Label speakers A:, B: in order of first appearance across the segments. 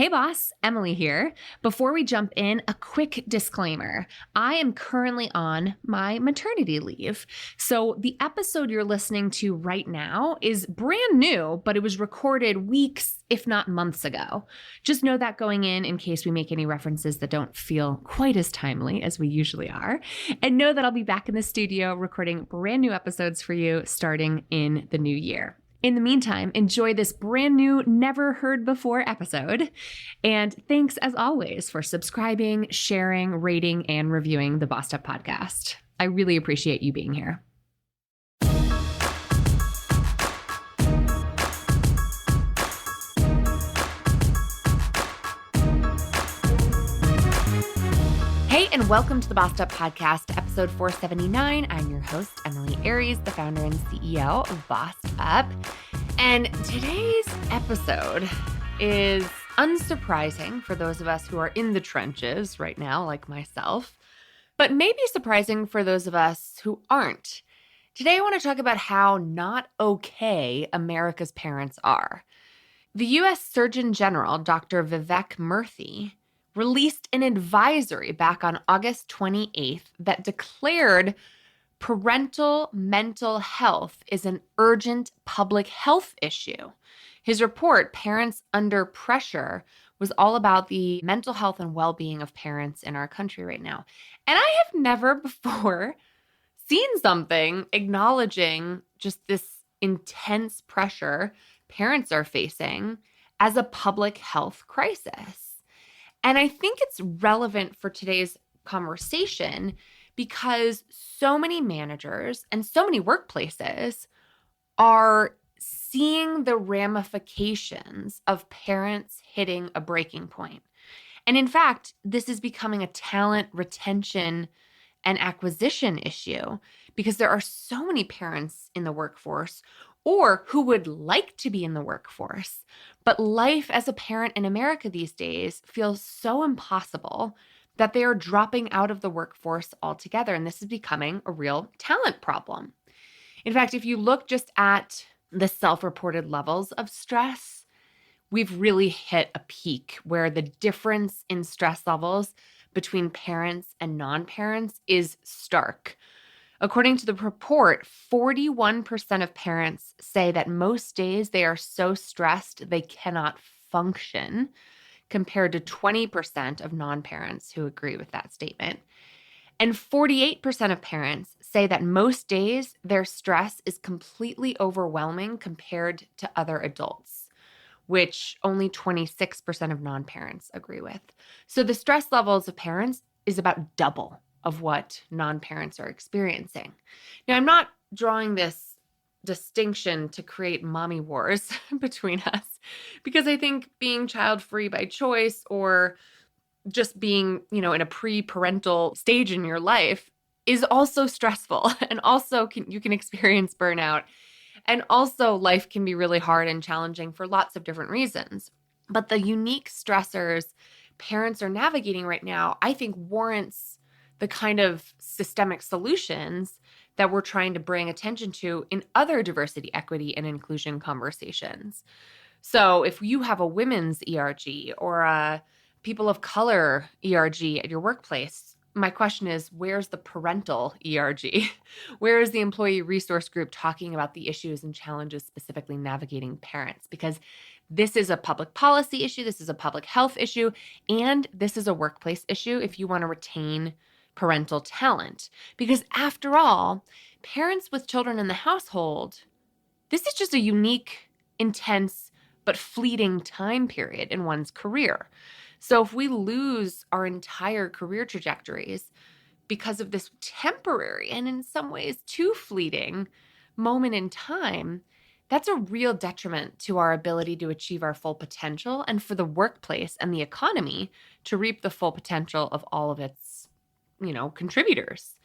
A: Hey boss, Emily here. Before we jump in, a quick disclaimer. I am currently on my maternity leave. So the episode you're listening to right now is brand new, but it was recorded weeks, if not months ago. Just know that going in case we make any references that don't feel quite as timely as we usually are. And know that I'll be back in the studio recording brand new episodes for you starting in the new year. In the meantime, enjoy this brand new, never heard before episode. And thanks as always for subscribing, sharing, rating, and reviewing the Bossed Up podcast. I really appreciate you being here. Hey, and welcome to the Bossed Up podcast, episode 479. I'm your host, Emily Aries, the founder and CEO of Bossed Up. And today's episode is unsurprising for those of us who are in the trenches right now, like myself, but maybe surprising for those of us who aren't. Today, I want to talk about how not okay America's parents are. The U.S. Surgeon General, Dr. Vivek Murthy, released an advisory back on August 28th that declared parental mental health is an urgent public health issue. His report, Parents Under Pressure, was all about the mental health and well-being of parents in our country right now. And I have never before seen something acknowledging just this intense pressure parents are facing as a public health crisis. And I think it's relevant for today's conversation because so many managers and so many workplaces are seeing the ramifications of parents hitting a breaking point. And in fact, this is becoming a talent retention and acquisition issue because there are so many parents in the workforce or who would like to be in the workforce. But life as a parent in America these days feels so impossible that they are dropping out of the workforce altogether. And this is becoming a real talent problem. In fact, if you look just at the self-reported levels of stress, we've really hit a peak where the difference in stress levels between parents and non-parents is stark. According to the report, 41% of parents say that most days they are so stressed they cannot function, compared to 20% of non-parents who agree with that statement. And 48% of parents say that most days their stress is completely overwhelming compared to other adults, which only 26% of non-parents agree with. So the stress levels of parents is about double of what non-parents are experiencing. Now, I'm not drawing this distinction to create mommy wars between us, because I think being child-free by choice or just being, in a pre-parental stage in your life is also stressful, and also you can experience burnout, and also life can be really hard and challenging for lots of different reasons. But the unique stressors parents are navigating right now, I think, warrants the kind of systemic solutions that we're trying to bring attention to in other diversity, equity, and inclusion conversations. So if you have a women's ERG or a people of color ERG at your workplace, my question is, where's the parental ERG? Where is the employee resource group talking about the issues and challenges specifically navigating parents? Because this is a public policy issue, this is a public health issue, and this is a workplace issue if you want to retain parental talent. Because after all, parents with children in the household, this is just a unique, intense, but fleeting time period in one's career. So if we lose our entire career trajectories because of this temporary and in some ways too fleeting moment in time, that's a real detriment to our ability to achieve our full potential and for the workplace and the economy to reap the full potential of all of its contributors.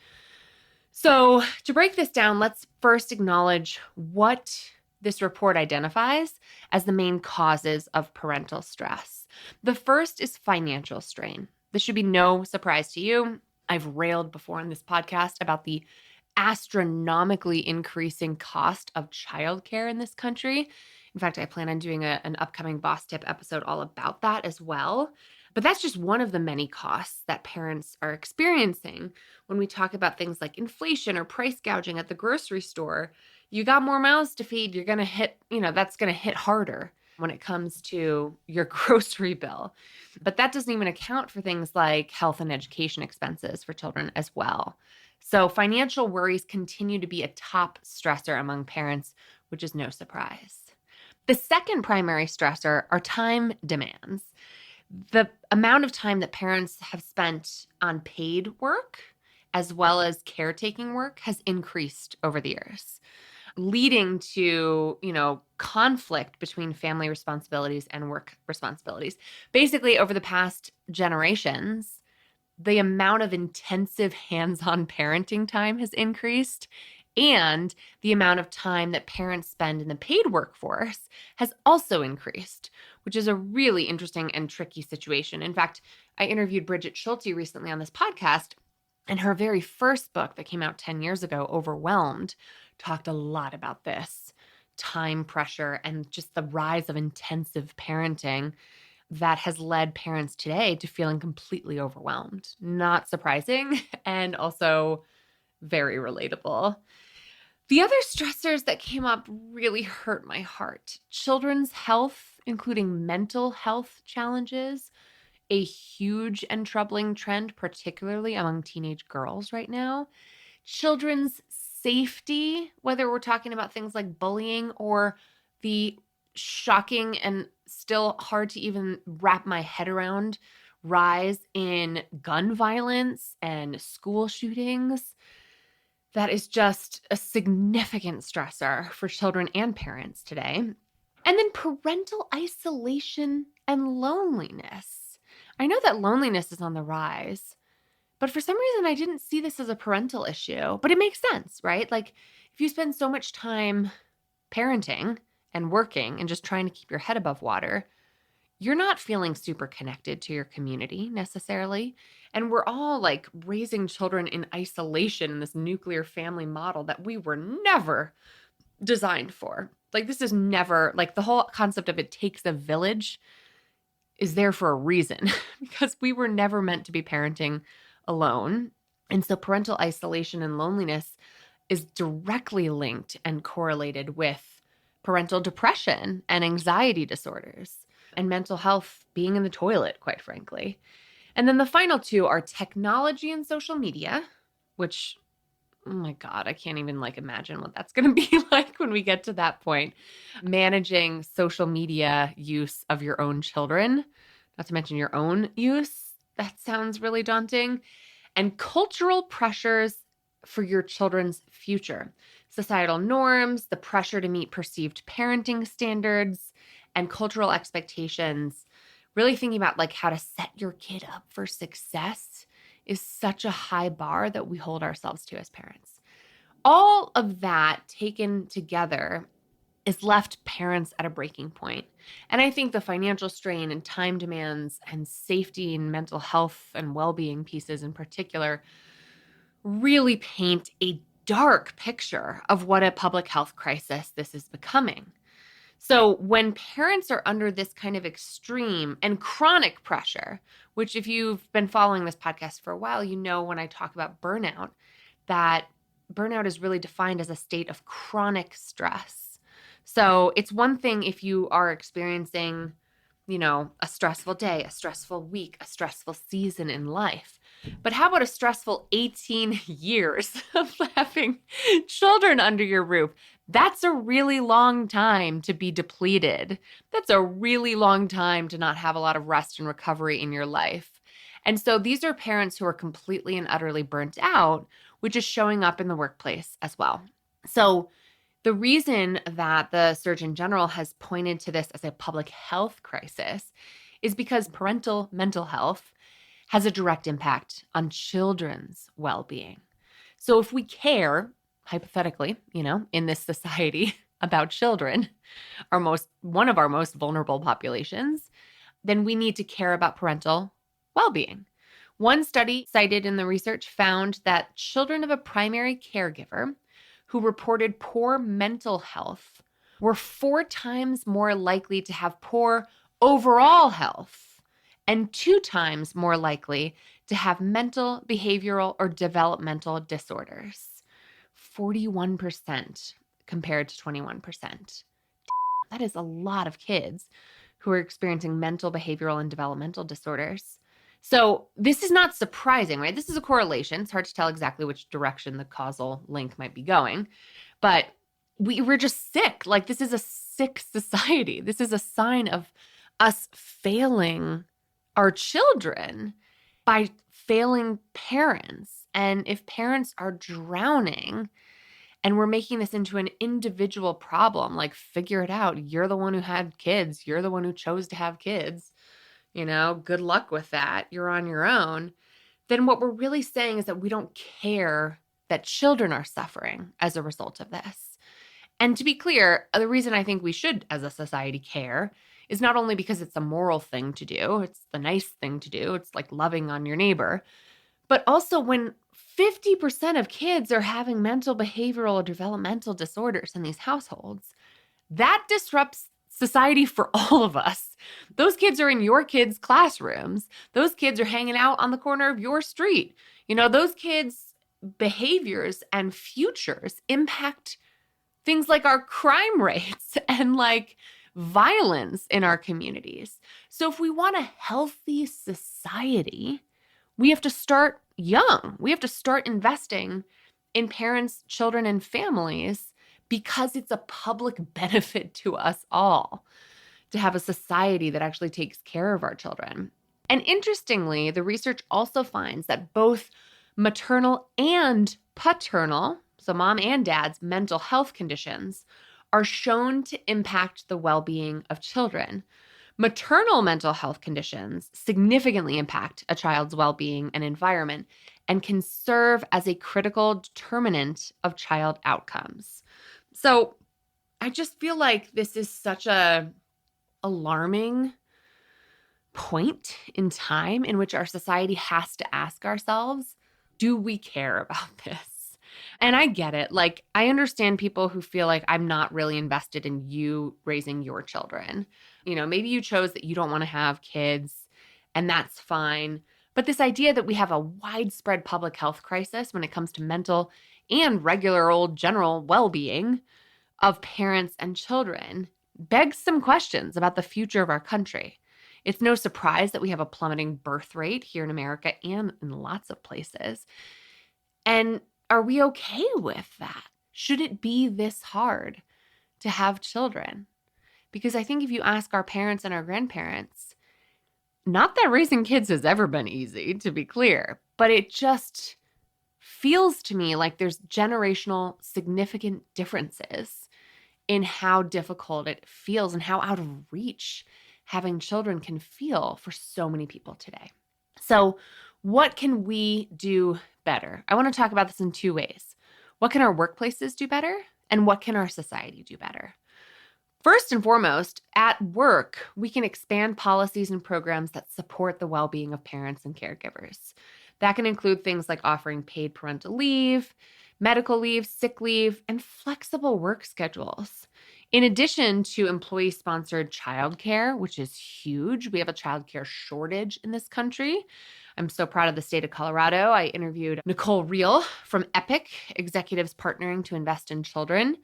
A: So to break this down, let's first acknowledge what this report identifies as the main causes of parental stress. The first is financial strain. This should be no surprise to you. I've railed before on this podcast about the astronomically increasing cost of childcare in this country. In fact, I plan on doing an upcoming Boss Tip episode all about that as well. But that's just one of the many costs that parents are experiencing when we talk about things like inflation or price gouging at the grocery store. You got more mouths to feed, you're going to hit, that's going to hit harder when it comes to your grocery bill. But that doesn't even account for things like health and education expenses for children as well. So financial worries continue to be a top stressor among parents, which is no surprise. The second primary stressor are time demands. The amount of time that parents have spent on paid work as well as caretaking work has increased over the years, leading to, conflict between family responsibilities and work responsibilities. Basically, over the past generations, the amount of intensive hands-on parenting time has increased, and the amount of time that parents spend in the paid workforce has also increased, which is a really interesting and tricky situation. In fact, I interviewed Bridget Schulte recently on this podcast, and her very first book that came out 10 years ago, Overwhelmed, talked a lot about this time pressure and just the rise of intensive parenting that has led parents today to feeling completely overwhelmed. Not surprising, and also very relatable. The other stressors that came up really hurt my heart. Children's health, including mental health challenges, a huge and troubling trend, particularly among teenage girls right now. Children's safety, whether we're talking about things like bullying or the shocking and still hard to even wrap my head around rise in gun violence and school shootings. That is just a significant stressor for children and parents today. And then parental isolation and loneliness. I know that loneliness is on the rise, but for some reason I didn't see this as a parental issue. But it makes sense, right? Like if you spend so much time parenting and working and just trying to keep your head above water, you're not feeling super connected to your community necessarily. And we're all like raising children in isolation in this nuclear family model that we were never designed for. Like this is never, like the whole concept of it takes a village is there for a reason because we were never meant to be parenting alone. And so parental isolation and loneliness is directly linked and correlated with parental depression and anxiety disorders and mental health being in the toilet, quite frankly. And then the final two are technology and social media, which, oh my God, I can't even imagine what that's going to be like when we get to that point. Managing social media use of your own children, not to mention your own use, that sounds really daunting. And cultural pressures for your children's future. Societal norms, the pressure to meet perceived parenting standards, and cultural expectations. Really thinking about how to set your kid up for success is such a high bar that we hold ourselves to as parents. All of that taken together is left parents at a breaking point. And I think the financial strain and time demands and safety and mental health and well-being pieces in particular really paint a dark picture of what a public health crisis this is becoming. So when parents are under this kind of extreme and chronic pressure, which if you've been following this podcast for a while, you know when I talk about burnout, that burnout is really defined as a state of chronic stress. So it's one thing if you are experiencing, a stressful day, a stressful week, a stressful season in life. But how about a stressful 18 years of having children under your roof? That's a really long time to be depleted. That's a really long time to not have a lot of rest and recovery in your life. And so these are parents who are completely and utterly burnt out, which is showing up in the workplace as well. So the reason that the Surgeon General has pointed to this as a public health crisis is because parental mental health has a direct impact on children's well-being. So if we care, hypothetically, in this society about children, one of our most vulnerable populations, then we need to care about parental well-being. One study cited in the research found that children of a primary caregiver who reported poor mental health we're 4 times more likely to have poor overall health and 2 times more likely to have mental, behavioral, or developmental disorders. 41% compared to 21%. That is a lot of kids who are experiencing mental, behavioral, and developmental disorders. So this is not surprising, right? This is a correlation. It's hard to tell exactly which direction the causal link might be going, but we're just sick. Like, this is a sick society. This is a sign of us failing our children by failing parents. And if parents are drowning and we're making this into an individual problem, like, figure it out. You're the one who had kids. You're the one who chose to have kids. Good luck with that. You're on your own. Then what we're really saying is that we don't care that children are suffering as a result of this. And to be clear, the reason I think we should, as a society, care is not only because it's a moral thing to do, it's the nice thing to do, it's like loving on your neighbor, but also when 50% of kids are having mental, behavioral, or developmental disorders in these households, that disrupts society for all of us. Those kids are in your kids' classrooms. Those kids are hanging out on the corner of your street. Those kids' behaviors and futures impact things like our crime rates and like violence in our communities. So if we want a healthy society, we have to start young. We have to start investing in parents, children, and families because it's a public benefit to us all to have a society that actually takes care of our children. And interestingly, the research also finds that both maternal and paternal, so mom and dad's mental health conditions, are shown to impact the well-being of children. Maternal mental health conditions significantly impact a child's well-being and environment and can serve as a critical determinant of child outcomes. So I just feel like this is such a alarming point in time in which our society has to ask ourselves, do we care about this? And I get it. Like, I understand people who feel like I'm not really invested in you raising your children. Maybe you chose that you don't want to have kids, and that's fine. But this idea that we have a widespread public health crisis when it comes to mental and regular old general well-being of parents and children begs some questions about the future of our country. It's no surprise that we have a plummeting birth rate here in America and in lots of places. And are we okay with that? Should it be this hard to have children? Because I think if you ask our parents and our grandparents, not that raising kids has ever been easy, to be clear, but it just feels to me like there's generational significant differences in how difficult it feels and how out of reach having children can feel for so many people today. So what can we do better? I want to talk about this in 2 ways. What can our workplaces do better? And what can our society do better? First and foremost, at work, we can expand policies and programs that support the well-being of parents and caregivers. That can include things like offering paid parental leave, medical leave, sick leave, and flexible work schedules. In addition to employee-sponsored childcare, which is huge, we have a childcare shortage in this country. I'm so proud of the state of Colorado. I interviewed Nicole Reel from Epic, Executives Partnering to Invest in Children,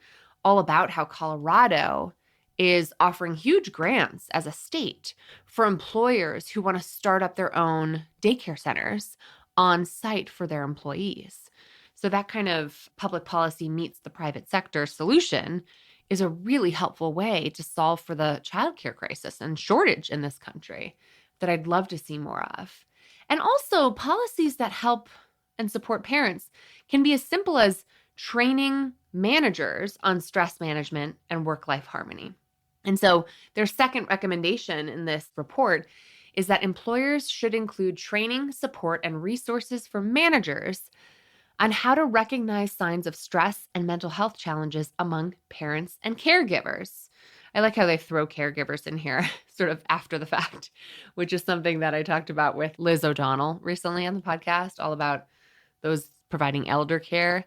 A: all about how Colorado is offering huge grants as a state for employers who want to start up their own daycare centers on site for their employees. So that kind of public policy meets the private sector solution is a really helpful way to solve for the childcare crisis and shortage in this country that I'd love to see more of. And also policies that help and support parents can be as simple as training managers on stress management and work-life harmony. And so their second recommendation in this report is that employers should include training, support, and resources for managers on how to recognize signs of stress and mental health challenges among parents and caregivers. I like how they throw caregivers in here sort of after the fact, which is something that I talked about with Liz O'Donnell recently on the podcast, all about those providing elder care.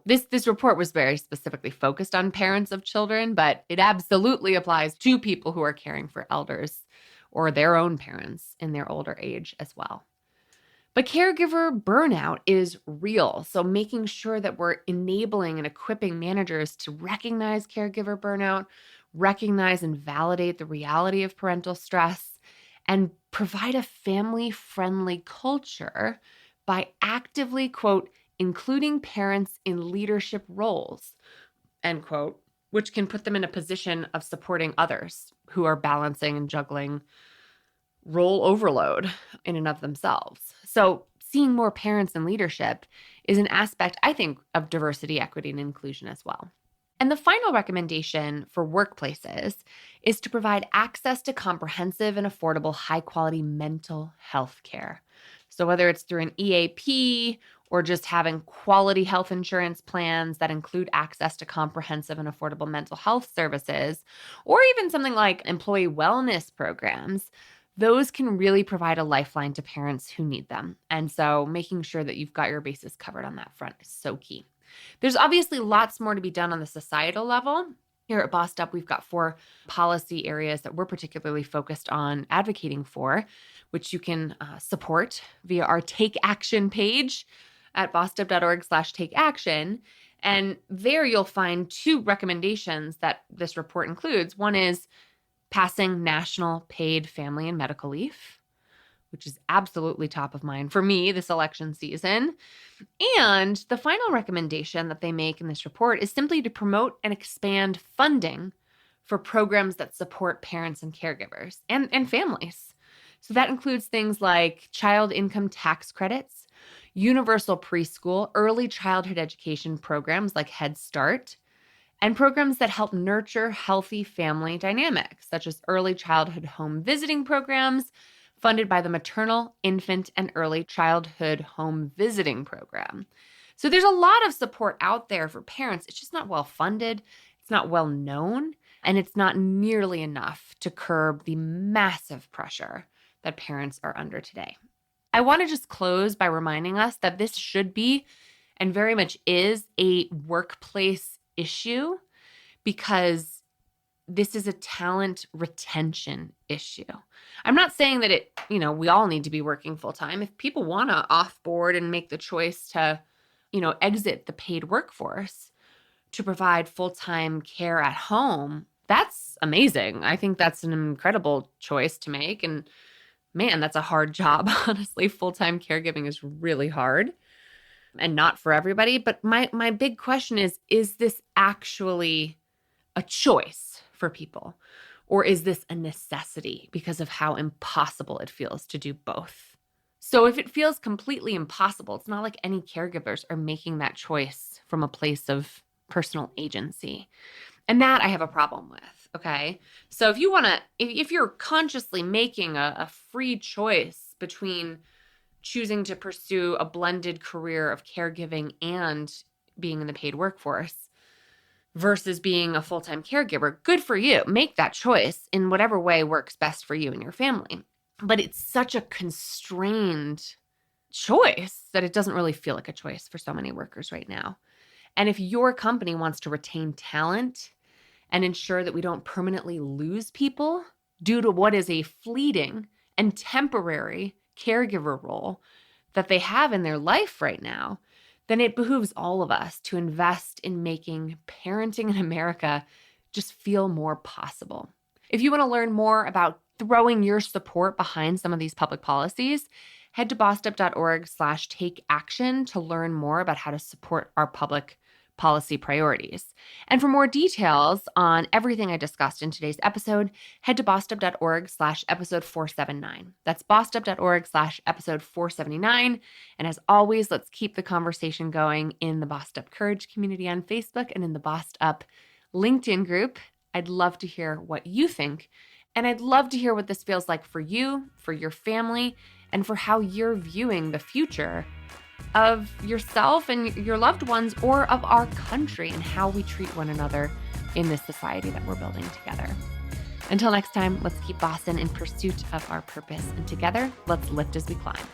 A: This report was very specifically focused on parents of children, but it absolutely applies to people who are caring for elders or their own parents in their older age as well. But caregiver burnout is real. So making sure that we're enabling and equipping managers to recognize caregiver burnout, recognize and validate the reality of parental stress, and provide a family-friendly culture by actively, quote, including parents in leadership roles, end quote, which can put them in a position of supporting others who are balancing and juggling role overload in and of themselves. So seeing more parents in leadership is an aspect, I think, of diversity, equity, and inclusion as well. And the final recommendation for workplaces is to provide access to comprehensive and affordable high-quality mental health care. So whether it's through an EAP or just having quality health insurance plans that include access to comprehensive and affordable mental health services, or even something like employee wellness programs, those can really provide a lifeline to parents who need them. And so making sure that you've got your bases covered on that front is so key. There's obviously lots more to be done on the societal level. Here at Bossed Up, we've got 4 policy areas that we're particularly focused on advocating for, which you can support via our Take Action page at bossedup.org/takeaction. And there you'll find 2 recommendations that this report includes. One is passing national paid family and medical leave, which is absolutely top of mind for me this election season. And the final recommendation that they make in this report is simply to promote and expand funding for programs that support parents and caregivers and families. So that includes things like child income tax credits, universal preschool, early childhood education programs like Head Start, and programs that help nurture healthy family dynamics, such as early childhood home visiting programs funded by the Maternal, Infant, and Early Childhood Home Visiting Program. So there's a lot of support out there for parents. It's just not well funded, it's not well known, and it's not nearly enough to curb the massive pressure that parents are under today. I want to just close by reminding us that this should be, and very much is, a workplace issue because this is a talent retention issue. I'm not saying that we all need to be working full time. If people want to offboard and make the choice to, exit the paid workforce to provide full-time care at home, that's amazing. I think that's an incredible choice to make. And man, that's a hard job. Honestly, full-time caregiving is really hard and not for everybody. But my big question is this actually a choice for people? Or is this a necessity because of how impossible it feels to do both? So if it feels completely impossible, it's not like any caregivers are making that choice from a place of personal agency. And that I have a problem with, okay? So if you're consciously making a free choice between choosing to pursue a blended career of caregiving and being in the paid workforce versus being a full-time caregiver, good for you. Make that choice in whatever way works best for you and your family. But it's such a constrained choice that it doesn't really feel like a choice for so many workers right now. And if your company wants to retain talent and ensure that we don't permanently lose people due to what is a fleeting and temporary caregiver role that they have in their life right now, then it behooves all of us to invest in making parenting in America just feel more possible. If you want to learn more about throwing your support behind some of these public policies, head to bossedup.org/takeaction to learn more about how to support our public policy priorities. And for more details on everything I discussed in today's episode, head to bossedup.org/episode 479. That's bossedup.org/episode 479. And as always, let's keep the conversation going in the Bossed Up Courage community on Facebook and in the Bossed Up LinkedIn group. I'd love to hear what you think. And I'd love to hear what this feels like for you, for your family, and for how you're viewing the future of yourself and your loved ones, or of our country, and how we treat one another in this society that we're building together. Until next time, let's keep bossing in pursuit of our purpose, and together, let's lift as we climb.